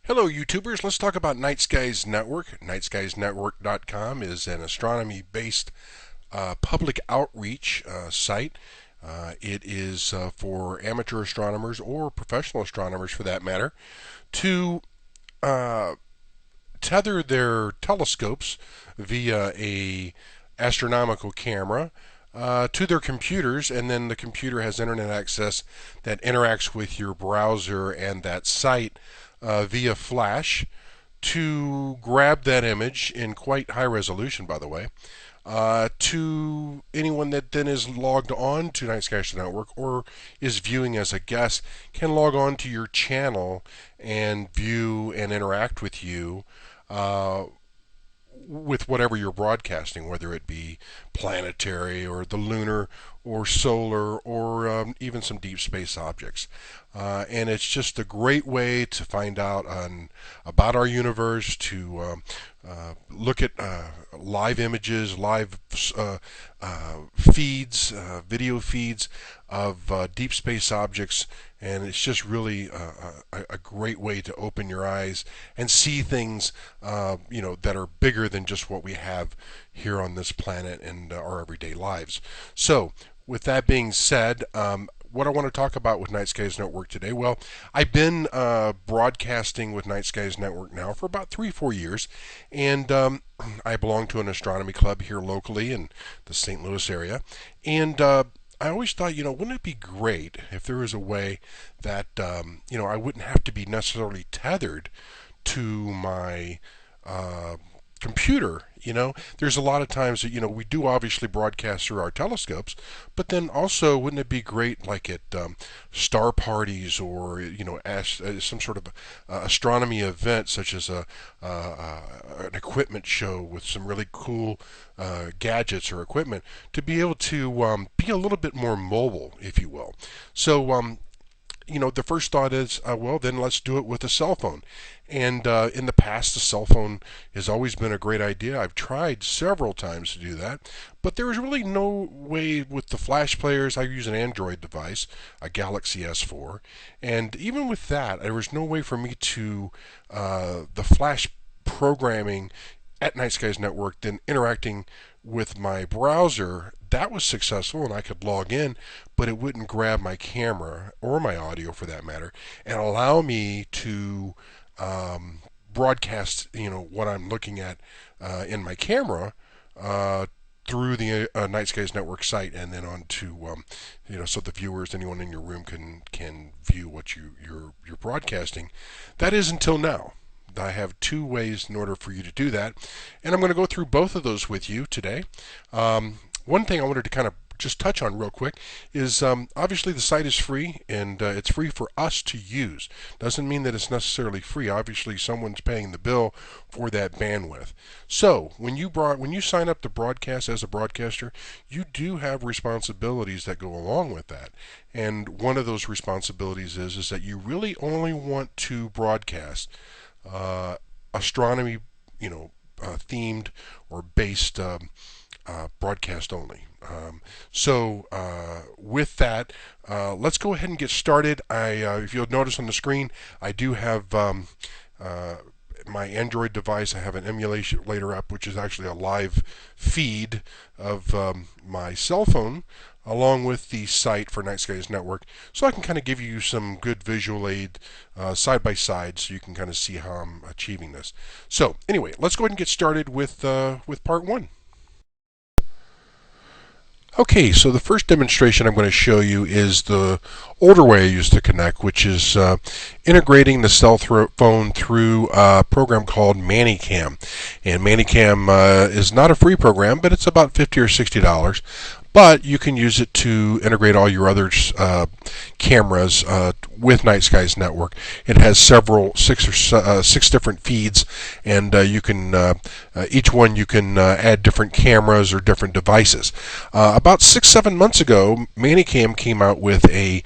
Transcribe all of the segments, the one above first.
Hello YouTubers, let's talk about Night Skies Network. NightSkiesNetwork.com is an astronomy-based public outreach site. It is for amateur astronomers or professional astronomers for that matter to uh, tether their telescopes via a astronomical camera to their computers, and then the computer has internet access that interacts with your browser and that site via flash to grab that image in quite high resolution, by the way, to anyone that then is logged on to Night Skies Network or is viewing as a guest can log on to your channel and view and interact with you with whatever you're broadcasting, whether it be planetary or the lunar or solar or even some deep space objects. And it's just a great way to find out about our universe, to look at live images, live feeds, video feeds of deep space objects, and it's just really a great way to open your eyes and see things that are bigger than just what we have here on this planet and our everyday lives. So with that being said, what I want to talk about with Night Skies Network today, well, I've been broadcasting with Night Skies Network now for about 3-4 years, and I belong to an astronomy club here locally in the St. Louis area, and I always thought, wouldn't it be great if there was a way that, I wouldn't have to be necessarily tethered to my computer. There's a lot of times that we do obviously broadcast through our telescopes, but then also wouldn't it be great, like at star parties or some sort of astronomy event, such as an equipment show with some really cool gadgets or equipment, to be able to be a little bit more mobile, if you will. So the first thought is, well, then let's do it with a cell phone. And in the past, the cell phone has always been a great idea. I've tried several times to do that, but there was really no way with the flash players. I use an Android device, a Galaxy S4, and even with that, there was no way for me to the flash programming at Night Skies Network, then interacting with my browser. That was successful, and I could log in, but it wouldn't grab my camera or my audio for that matter and allow me to broadcast what I'm looking at in my camera through the Night Skies Network site, and then on to so the viewers, anyone in your room can view what you're broadcasting. That is until now. I have two ways in order for you to do that, and I'm going to go through both of those with you today. One thing I wanted to kind of just touch on real quick is obviously the site is free, and it's free for us to use. Doesn't mean that it's necessarily free. Obviously someone's paying the bill for that bandwidth. So when you sign up to broadcast as a broadcaster, you do have responsibilities that go along with that. And one of those responsibilities is that you really only want to broadcast astronomy, themed or based broadcast only. With that, let's go ahead and get started. If you'll notice on the screen, I do have my Android device. I have an emulator app, which is actually a live feed of my cell phone, along with the site for Night Skies Network, so I can kind of give you some good visual aid side by side, so you can kind of see how I'm achieving this. So anyway, let's go ahead and get started with part one. Okay, so the first demonstration I'm going to show you is the older way I used to connect, which is integrating the cell phone through a program called ManyCam. And ManyCam is not a free program, but it's about $50 or $60. But you can use it to integrate all your other cameras with Night Skies Network. It has six different feeds, and you can each one you can add different cameras or different devices. About 6-7 months ago, ManyCam came out with a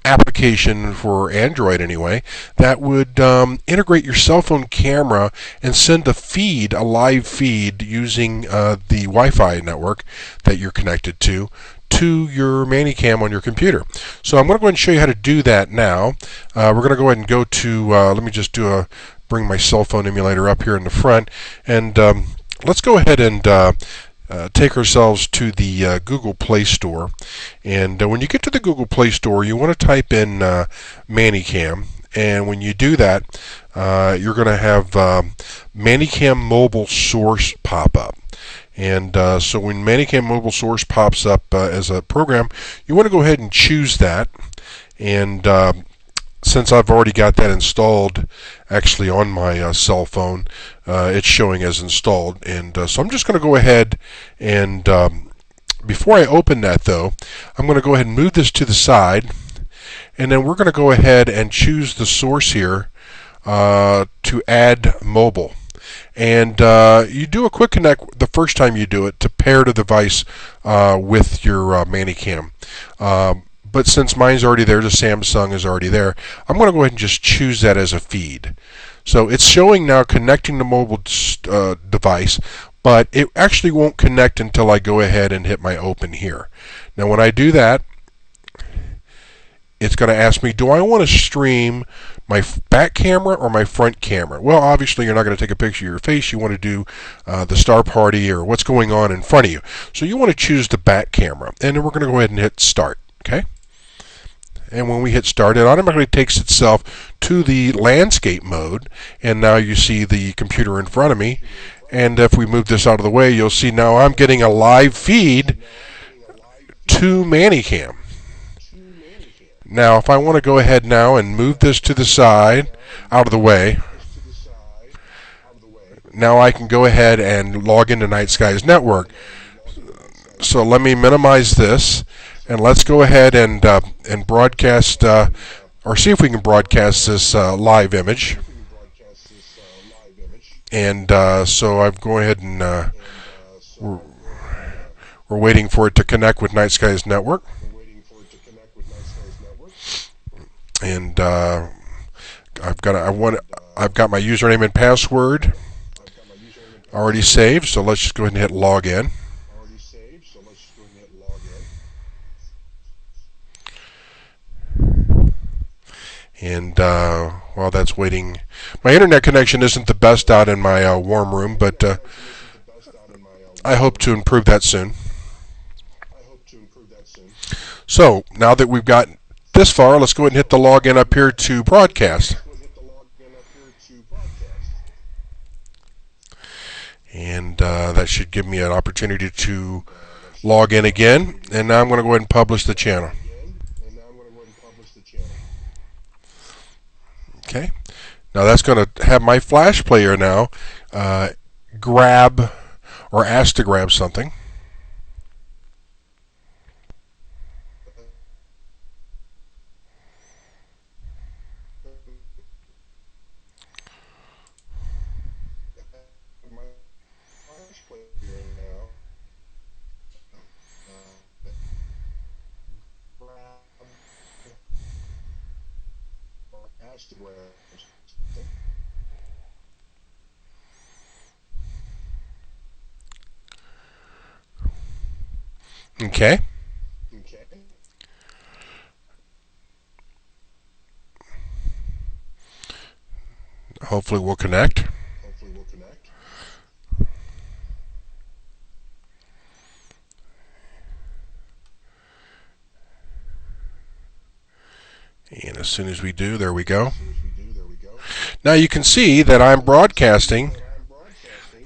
application for Android anyway, that would integrate your cell phone camera and send a live feed using the Wi-Fi network that you're connected to to your Manicam on your computer. So I'm going to go ahead and show you how to do that now. We're going to go ahead and go to, let me just bring my cell phone emulator up here in the front, and let's go ahead and take ourselves to the Google Play Store. And when you get to the Google Play Store, you want to type in Manicam. And when you do that, you're going to have Manicam Mobile Source pop up. And so when Manicam Mobile Source pops up as a program, you want to go ahead and choose that. And since I've already got that installed actually on my cell phone, it's showing as installed. And so I'm just going to go ahead and before I open that though, I'm going to go ahead and move this to the side. And then we're going to go ahead and choose the source here to add mobile. And you do a quick connect the first time you do it to pair the device with your Manicam. But since mine's already there, the Samsung is already there, I'm going to go ahead and just choose that as a feed. So it's showing now connecting the mobile device, but it actually won't connect until I go ahead and hit my open here. Now when I do that, it's going to ask me, do I want to stream my back camera or my front camera? Well, obviously you're not going to take a picture of your face. You want to do the star party or what's going on in front of you. So you want to choose the back camera. And then we're going to go ahead and hit start. Okay? And when we hit start, it automatically takes itself to the landscape mode. And now you see the computer in front of me. And if we move this out of the way, you'll see now I'm getting a live feed to Manicam. Now, if I want to go ahead now and move this to the side, out of the way, now I can go ahead and log into Night Skies Network. So let me minimize this, and let's go ahead and broadcast, or see if we can broadcast this live image. And so I'm going ahead and we're waiting for it to connect with Night Skies Network. And I've got my username and password already saved, so let's just go ahead and hit login. And while that's waiting, my internet connection isn't the best out in my warm room, but I hope to improve that soon. So now that we've got this far, let's go ahead and hit the login up here to broadcast. And that should give me an opportunity to log in again. And now I'm going to go ahead and publish the channel. Okay. Now that's going to have my flash player now grab or ask to grab something. Okay. Hopefully we'll connect. And as soon as we do, there we go. Now you can see that I'm broadcasting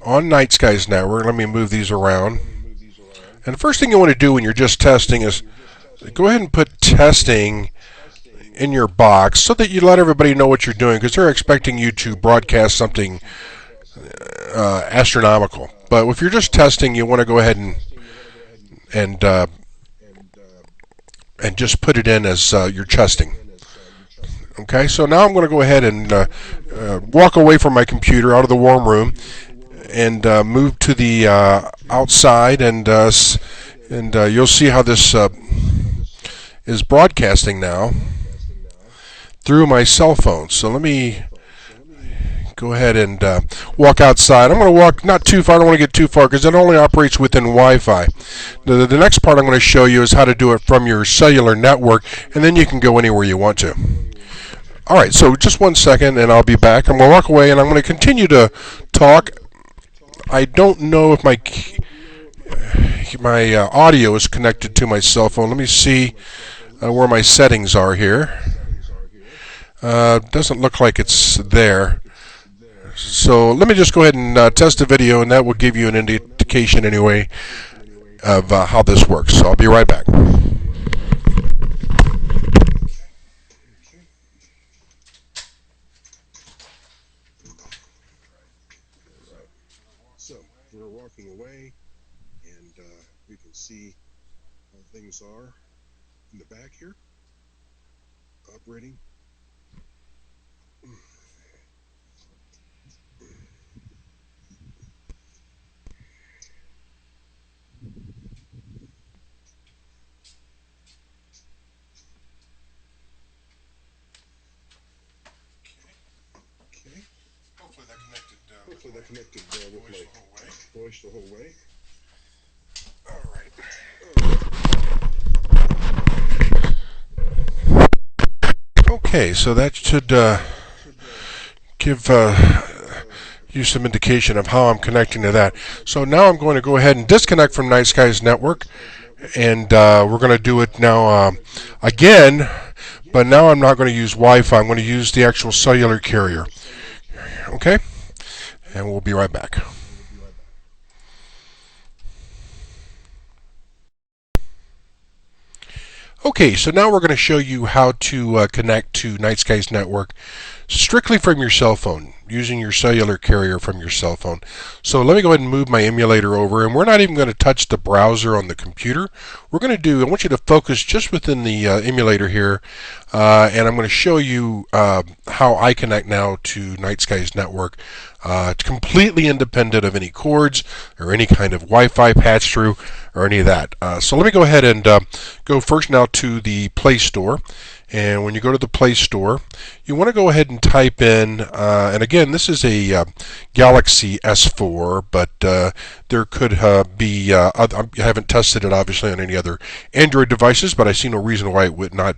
on Night Skies Network. Let me move these around. And the first thing you want to do when you're just testing is go ahead and put testing in your box so that you let everybody know what you're doing, because they're expecting you to broadcast something astronomical. But if you're just testing, you want to go ahead and just put it in as you're testing. Okay, so now I'm going to go ahead and walk away from my computer out of the warm room and move to the outside, and you'll see how this is broadcasting now through my cell phone. So let me go ahead and walk outside. I'm going to walk not too far. I don't want to get too far because it only operates within Wi-Fi. The next part I'm going to show you is how to do it from your cellular network, and then you can go anywhere you want to. All right, so just 1 second, and I'll be back. I'm going to walk away, and I'm going to continue to talk. I don't know if my audio is connected to my cell phone. Let me see where my settings are here. Doesn't look like it's there. So let me just go ahead and test the video, and that will give you an indication anyway of how this works. So I'll be right back. So we're walking away, and we can see how things are in the back here, operating. Hopefully that connected with my voice the whole way. All right. Okay, so that should give you some indication of how I'm connecting to that. So now I'm going to go ahead and disconnect from Night Skies Network, and we're going to do it now again, but now I'm not going to use Wi-Fi. I'm going to use the actual cellular carrier. Okay? And we'll be right back. Okay, so now we're going to show you how to connect to Night Skies Network strictly from your cell phone, using your cellular carrier from your cell phone. So let me go ahead and move my emulator over, and we're not even going to touch the browser on the computer. We're going to do, I want you to focus just within the emulator here, and I'm going to show you how I connect now to Night Skies Network. It's completely independent of any cords or any kind of Wi-Fi patch through or any of that. So let me go ahead and go first now to the Play Store. And when you go to the Play Store, you want to go ahead and type in, and again, this is a Galaxy S4, but there could be, I haven't tested it obviously on any other Android devices, but I see no reason why it would not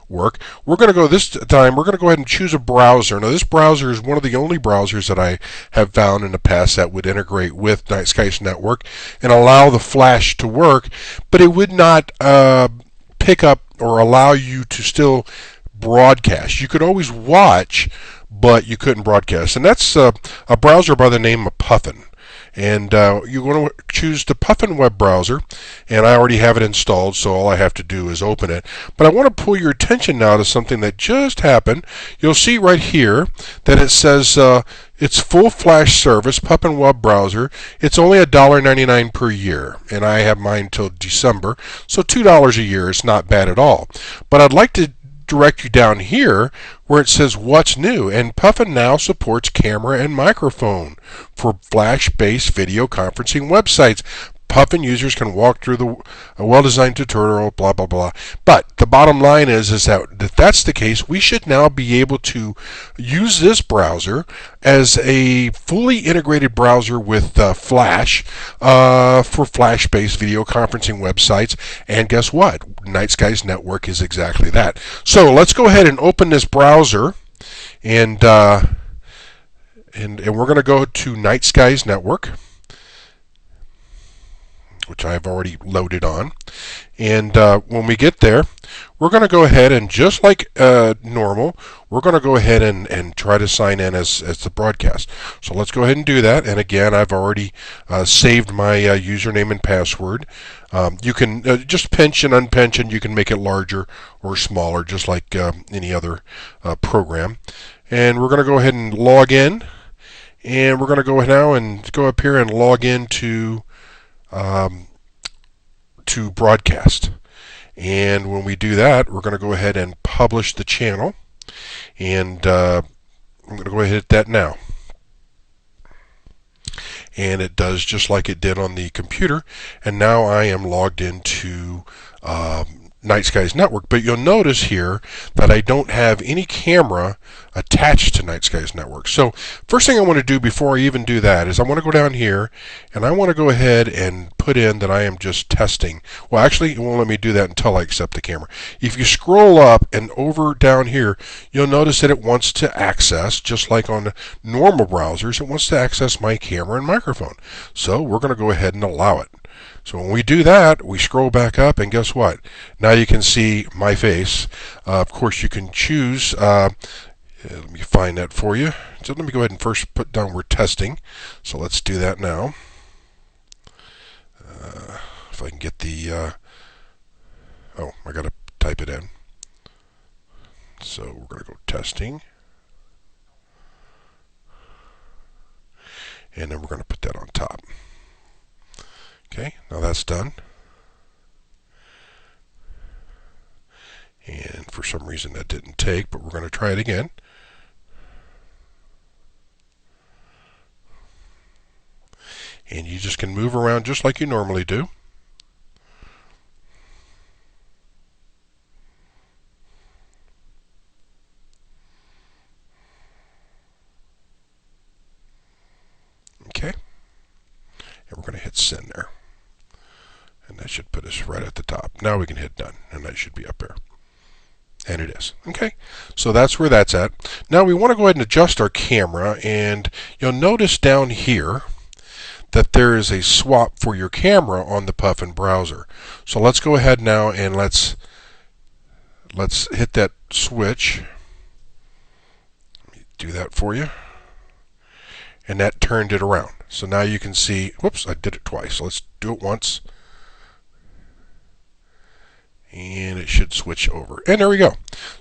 work. We're going to go this time, we're going to go ahead and choose a browser. Now this browser is one of the only browsers that I have found in the past that would integrate with Night Skies Network and allow the flash to work, but it would not pick up or allow you to still broadcast. You could always watch, but you couldn't broadcast. And that's a browser by the name of Puffin. And you want to choose the Puffin web browser, and I already have it installed, so all I have to do is open it. But I want to pull your attention now to something that just happened. You'll see right here that it says it's full flash service, Puffin web browser. It's only $1.99 per year, and I have mine till December, so $2 a year is not bad at all. But I'd like to direct you down here where it says what's new, and Puffin now supports camera and microphone for flash-based video conferencing websites. Puffin users can walk through a well-designed tutorial, blah, blah, blah. But the bottom line is that if that's the case, we should now be able to use this browser as a fully integrated browser with Flash for Flash-based video conferencing websites. And guess what? Night Skies Network is exactly that. So let's go ahead and open this browser, and we're going to go to Night Skies Network, which I've already loaded on. And when we get there, we're going to go ahead and, just like normal, we're going to go ahead and try to sign in as the broadcast. So let's go ahead and do that. And again, I've already saved my username and password. You can just pinch and unpinch, and you can make it larger or smaller, just like any other program. And we're going to go ahead and log in. And we're going to go now and go up here and log in to broadcast. And when we do that, we're going to go ahead and publish the channel, and I'm going to go ahead and hit that now. And it does just like it did on the computer, and now I am logged into Night Skies Network, but you'll notice here that I don't have any camera attached to Night Skies Network. So first thing I want to do before I even do that is I want to go down here and I want to go ahead and put in that I am just testing. Well, actually, it won't let me do that until I accept the camera. If you scroll up and over down here, you'll notice that it wants to access, just like on normal browsers, it wants to access my camera and microphone. So we're going to go ahead and allow it. So when we do that, we scroll back up, and guess what? Now you can see my face. Of course, you can choose. Let me find that for you. So let me go ahead and first put down we're testing. So let's do that now. If I can get the. Oh, I got to type it in. So we're going to go testing. And then we're going to put that on top. Okay, now that's done. And for some reason that didn't take, but we're going to try it again. And you just can move around just like you normally do. Okay, and we're going to hit send there. And that should put us right at the top. Now we can hit done, and that should be up there. And it is. Okay, so that's where that's at. Now we want to go ahead and adjust our camera, and you'll notice down here that there is a swap for your camera on the Puffin browser. So let's go ahead now and let's hit that switch. Let me do that for you. And that turned it around. So now you can see, whoops, I did it twice. So let's do it once. And it should switch over. And there we go.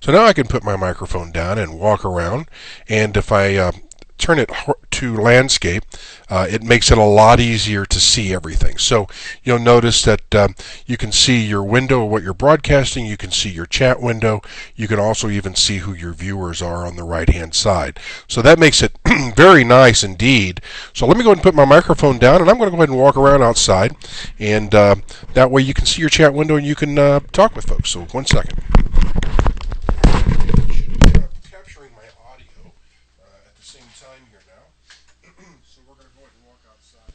So now I can put my microphone down and walk around. And if I turn it to landscape, it makes it a lot easier to see everything. So you'll notice that you can see your window of what you're broadcasting. You can see your chat window. You can also even see who your viewers are on the right-hand side. So that makes it very nice indeed. So let me go ahead and put my microphone down, and I'm going to go ahead and walk around outside. And that way you can see your chat window and you can talk with folks. So 1 second. Capturing my audio at the same time here now. So we're going to go ahead and walk outside.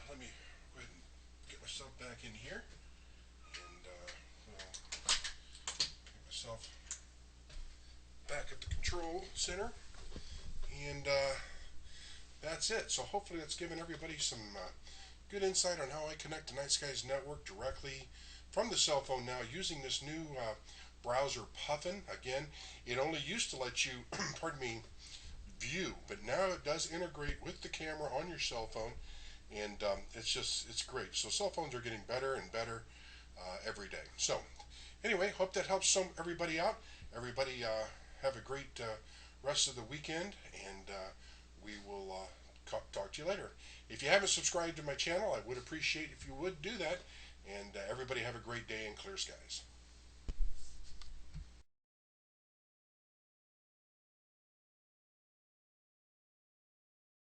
Let me go ahead and get myself back in here, and we'll get myself back at the control center, and that's it. So hopefully that's given everybody some good insight on how I connect to Night Skies Network directly from the cell phone now using this new browser Puffin. Again, it only used to let you, pardon me, view, but now it does integrate with the camera on your cell phone, and it's great. So cell phones are getting better and better every day. So anyway, hope that helps everybody out. Everybody have a great rest of the weekend, and we will talk to you later. If you haven't subscribed to my channel, I would appreciate if you would do that. And everybody have a great day and clear skies.